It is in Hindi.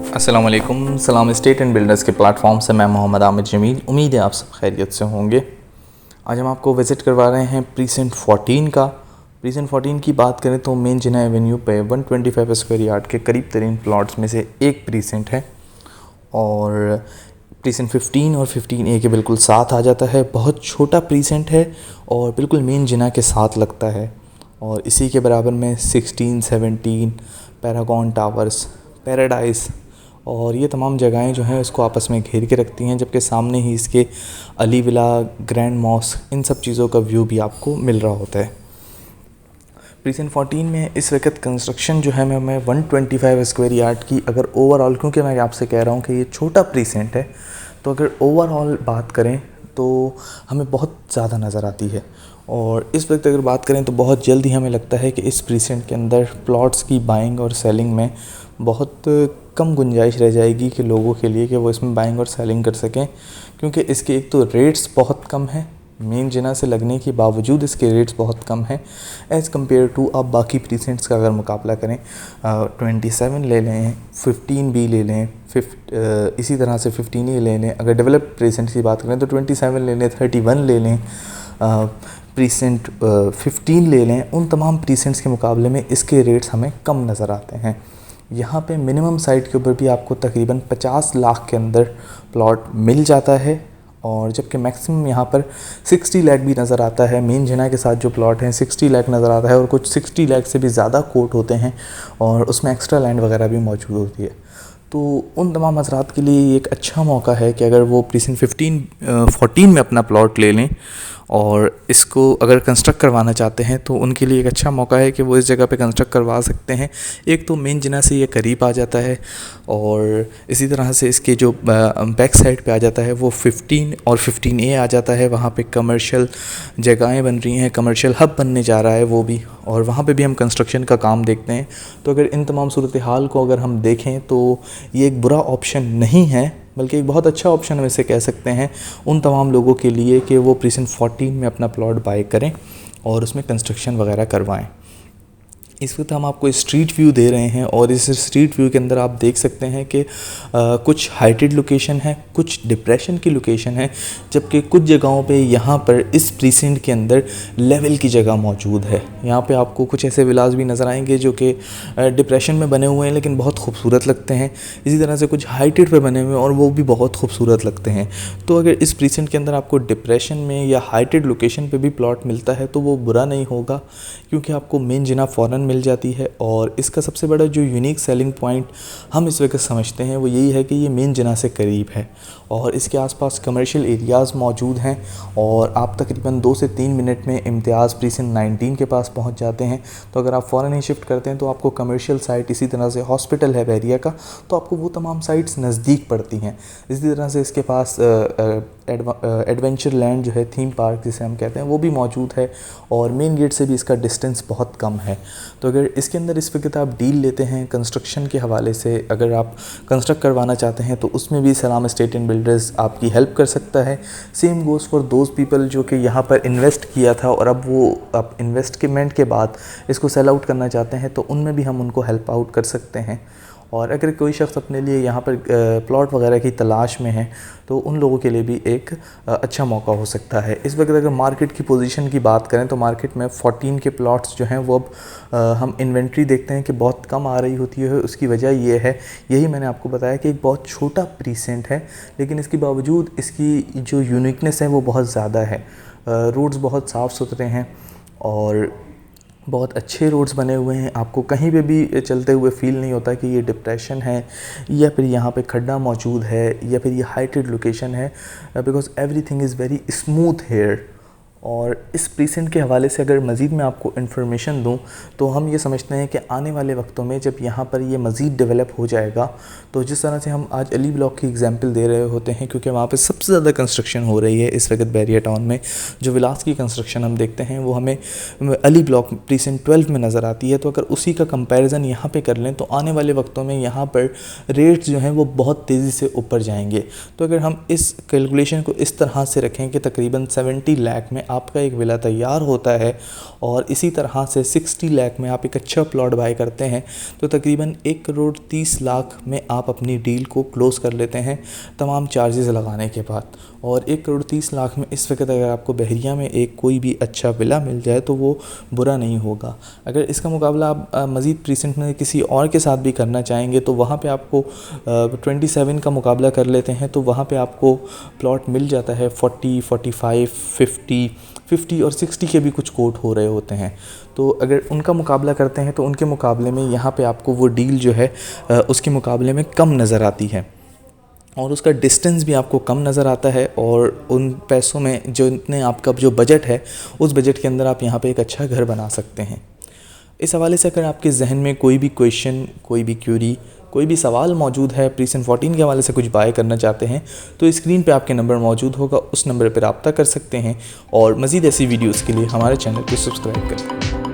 अस्सलाम वालेकुम। सलाम स्टेट एंड बिल्डर्स के प्लेटफॉर्म से मैं मोहम्मद आमिर जमील। उम्मीद है आप सब खैरियत से होंगे। आज हम आपको विज़िट करवा रहे हैं प्रीसेंट 14 का। प्रीसेंट 14 की बात करें तो मेन जिना एवेन्यू पे 125 स्क्वायर यार्ड के करीब तरीन प्लॉट्स में से एक प्रीसेंट है और प्रीसेंट 15 और 15A के बिल्कुल साथ आ जाता है। बहुत छोटा प्रीसेंट है और बिल्कुल मेन जिना के साथ लगता है और इसी के बराबर में 16, 17, पैरागॉन टावर्स, पैराडाइज और ये तमाम जगहें जो हैं उसको आपस में घेर के रखती हैं, जबकि सामने ही इसके अली विला, ग्रैंड मॉस्क, इन सब चीज़ों का व्यू भी आपको मिल रहा होता है। प्रीसेंट 14 में इस वक्त कंस्ट्रक्शन जो है मैं 125 स्क्वायर यार्ड की अगर ओवरऑल, क्योंकि मैं आपसे कह रहा हूँ कि ये छोटा प्रीसेंट है, तो अगर ओवरऑल बात करें तो हमें बहुत ज़्यादा नज़र आती है। और इस वक्त अगर बात करें तो बहुत जल्द ही हमें लगता है कि इस प्रीसेंट के अंदर प्लॉट्स की बाइंग और सेलिंग में बहुत कम गुंजाइश रह जाएगी कि लोगों के लिए कि वो इसमें बाइंग और सेलिंग कर सकें, क्योंकि इसके एक तो रेट्स बहुत कम हैं। मेन जिना से लगने के बावजूद इसके रेट्स बहुत कम हैं एज़ कम्पेयर टू आप बाकी प्रीसेंट्स का अगर मुकाबला करें। 27 ले लें, 15B ले लें, इसी तरह से 15A ले लें। अगर डेवलप्ड प्रीसेंट्स की बात करें तो 27 ले लें, 31 ले लें, प्रीसेंट 15 ले लें। उन तमाम प्रीसेंट्स के मुकाबले में इसके रेट्स हमें कम नज़र आते हैं। यहाँ पे मिनिमम साइट के ऊपर भी आपको तकरीबन 50 लाख के अंदर प्लॉट मिल जाता है और जबकि मैक्सिमम यहाँ पर 60 लाख भी नज़र आता है। मेन जिना के साथ जो प्लॉट हैं 60 लाख नज़र आता है और कुछ 60 लाख से भी ज़्यादा कोट होते हैं और उसमें एक्स्ट्रा लैंड वगैरह भी मौजूद होती है। तो उन तमाम हज़रात के लिए एक अच्छा मौका है कि अगर वो प्रीसेंट 14 में अपना प्लॉट ले लें और इसको अगर कंस्ट्रक्ट करवाना चाहते हैं तो उनके लिए एक अच्छा मौका है कि वो इस जगह पे कंस्ट्रक्ट करवा सकते हैं। एक तो मेन जिना से ये करीब आ जाता है और इसी तरह से इसके जो बैक साइड पे आ जाता है वो 15 और 15A आ जाता है। वहाँ पे कमर्शियल जगहें बन रही हैं, कमर्शियल हब बनने जा रहा है वो भी, और वहाँ पे भी हम कंस्ट्रक्शन का काम देखते हैं। तो अगर इन तमाम सूरत हाल को अगर हम देखें तो ये एक बुरा ऑप्शन नहीं है, बल्कि एक बहुत अच्छा ऑप्शन हम इसे कह सकते हैं उन तमाम लोगों के लिए कि वो प्रीसेंट 14 में अपना प्लॉट बाय करें और उसमें कंस्ट्रक्शन वगैरह करवाएं। इस वक्त हम आपको स्ट्रीट व्यू दे रहे हैं और इस स्ट्रीट व्यू के अंदर आप देख सकते हैं कि कुछ हाइटेड लोकेशन है, कुछ डिप्रेशन की लोकेशन है, जबकि कुछ जगहों पे यहाँ पर इस प्रीसेंट के अंदर लेवल की जगह मौजूद है। यहाँ पे आपको कुछ ऐसे विलास भी नज़र आएंगे जो कि डिप्रेशन में बने हुए हैं लेकिन बहुत खूबसूरत लगते हैं। इसी तरह से कुछ हाइटेड पे बने हुए हैं और वो भी बहुत खूबसूरत लगते हैं। तो अगर इस प्रीसेंट के अंदर आपको डिप्रेशन में या हाइटेड लोकेशन पे भी प्लॉट मिलता है तो वो बुरा नहीं होगा, क्योंकि आपको मेन जिना फ़ौरन मिल जाती है। और इसका सबसे बड़ा जो यूनिक सेलिंग पॉइंट हम इस वक्त समझते हैं वो यही है कि ये मेन जिना से करीब है और इसके आसपास कमर्शियल एरियाज़ मौजूद हैं और आप तकरीबन 2 से 3 मिनट में इम्तियाज़ प्रीसेंट 19 के पास पहुंच जाते हैं। तो अगर आप फ़ौरन ही शिफ्ट करते हैं तो आपको कमर्शियल साइट, इसी तरह से हॉस्पिटल है बहरिया का, तो आपको वो तमाम साइट्स नज़दीक पड़ती हैं। इसी तरह से इसके पास एडवेंचर लैंड जो है, थीम पार्क जिसे हम कहते हैं, वो भी मौजूद है और मेन गेट से भी इसका डिस्टेंस बहुत कम है। तो अगर इसके अंदर इस वक्त आप डील लेते हैं कंस्ट्रक्शन के हवाले से, अगर आप कंस्ट्रक्ट करवाना चाहते हैं तो उसमें भी सलाम स्टेट एंड बिल्डर्स आपकी हेल्प कर सकता है। Same goes for those people जो कि यहाँ पर इन्वेस्ट किया था और अब वो आप इन्वेस्टमेंट के बाद इसको सेल आउट करना चाहते हैं, तो उनमें भी हम उनको हेल्प आउट कर सकते हैं। और अगर कोई शख्स अपने लिए यहाँ पर प्लॉट वगैरह की तलाश में है तो उन लोगों के लिए भी एक अच्छा मौका हो सकता है। इस वक्त अगर मार्केट की पोजीशन की बात करें तो मार्केट में 14 के प्लॉट्स जो हैं वो अब हम इन्वेंट्री देखते हैं कि बहुत कम आ रही होती है। उसकी वजह ये है, यही मैंने आपको बताया कि एक बहुत छोटा प्रीसेंट है, लेकिन इसके बावजूद इसकी जो यूनिकनेस है वो बहुत ज़्यादा है। रोड्स बहुत साफ़ सुथरे हैं और बहुत अच्छे रोड्स बने हुए हैं। आपको कहीं पे भी चलते हुए फ़ील नहीं होता कि ये डिप्रेशन है या फिर यहाँ पे खड्डा मौजूद है या फिर ये हाइटेड लोकेशन है, because everything is very smooth here. और इस प्रीसेंट के हवाले से अगर मज़ीद मैं आपको इन्फॉर्मेशन दूं तो हम ये समझते हैं कि आने वाले वक्तों में जब यहाँ पर ये मज़ीद डेवलप हो जाएगा, तो जिस तरह से हम आज अली ब्लॉक की एग्जांपल दे रहे होते हैं, क्योंकि वहाँ पे सबसे ज़्यादा कंस्ट्रक्शन हो रही है इस वक्त बहरिया टाउन में, जो विलास की कंस्ट्रक्शन हम देखते हैं वो हमें अली ब्लॉक प्रीसेंट 12 में नज़र आती है। तो अगर उसी का कंपेरिज़न यहाँ पर कर लें तो आने वाले वक्तों में यहाँ पर रेट्स जो हैं वो बहुत तेज़ी से ऊपर जाएंगे। तो अगर हम इस कैलकुलेशन को इस तरह से रखें कि तकरीबन 70 लाख में आपका एक विला तैयार होता है और इसी तरह से 60 लाख में आप एक अच्छा प्लॉट बाय करते हैं तो तकरीबन 1,30,00,000 में आप अपनी डील को क्लोज़ कर लेते हैं तमाम चार्जेस लगाने के बाद। और 1,30,00,000 में इस वक्त अगर आपको बहरिया में एक कोई भी अच्छा विला मिल जाए तो वो बुरा नहीं होगा। अगर इसका मुकाबला आप मज़ीद प्रीसेंट में किसी और के साथ भी करना चाहेंगे तो वहाँ पे आपको 27 का मुकाबला कर लेते हैं तो वहाँ पे आपको प्लॉट मिल जाता है 40, 45, 50 और 60 के भी कुछ कोट हो रहे होते हैं। तो अगर उनका मुकाबला करते हैं तो उनके मुकाबले में यहाँ पे आपको वो डील जो है उसके मुकाबले में कम नज़र आती है और उसका डिस्टेंस भी आपको कम नज़र आता है और उन पैसों में जो इतने आपका जो बजट है उस बजट के अंदर आप यहाँ पे एक अच्छा घर बना सकते हैं। इस हवाले से अगर आपके जहन में कोई भी क्वेश्चन, कोई भी क्यूरी, कोई भी सवाल मौजूद है, प्रीसेंट 14 के हवाले से कुछ बाय करना चाहते हैं तो स्क्रीन पे आपके नंबर मौजूद होगा, उस नंबर पर रब्ता कर सकते हैं और मज़ीद ऐसी वीडियोज़ के लिए हमारे चैनल को सब्सक्राइब करें।